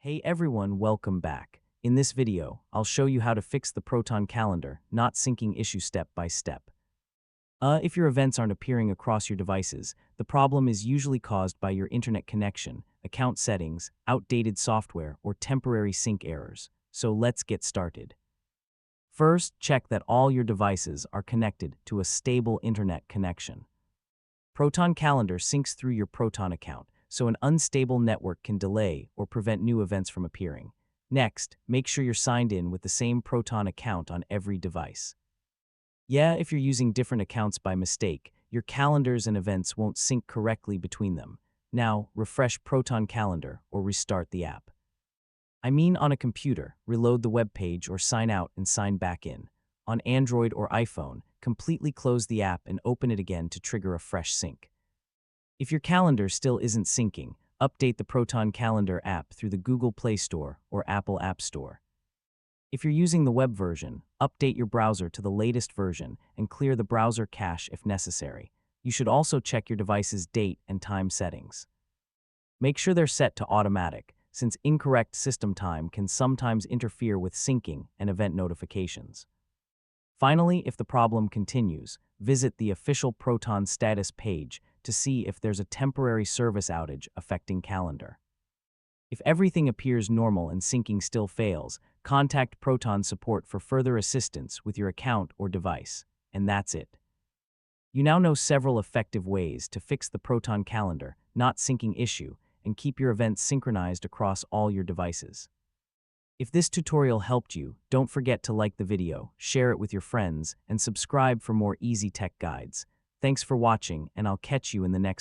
Hey everyone, welcome back. In this video, I'll show you how to fix the Proton Calendar, not syncing issue step by step. If your events aren't appearing across your devices, the problem is usually caused by your internet connection, account settings, outdated software, or temporary sync errors. So let's get started. First, check that all your devices are connected to a stable internet connection. Proton Calendar syncs through your Proton account, so an unstable network can delay or prevent new events from appearing. Next, make sure you're signed in with the same Proton account on every device. If you're using different accounts by mistake, your calendars and events won't sync correctly between them. Now, refresh Proton Calendar or restart the app. I mean on a computer, reload the web page or sign out and sign back in. On Android or iPhone, completely close the app and open it again to trigger a fresh sync. If your calendar still isn't syncing, update the Proton Calendar app through the Google Play Store or Apple App Store. If you're using the web version, update your browser to the latest version and clear the browser cache if necessary. You should also check your device's date and time settings. Make sure they're set to automatic, since incorrect system time can sometimes interfere with syncing and event notifications. Finally, if the problem continues, visit the official Proton status page to see if there's a temporary service outage affecting calendar. If everything appears normal and syncing still fails, contact Proton support for further assistance with your account or device. And that's it. You now know several effective ways to fix the Proton Calendar not syncing issue and keep your events synchronized across all your devices. If this tutorial helped you, don't forget to like the video, share it with your friends, and subscribe for more easy tech guides. Thanks for watching, and I'll catch you in the next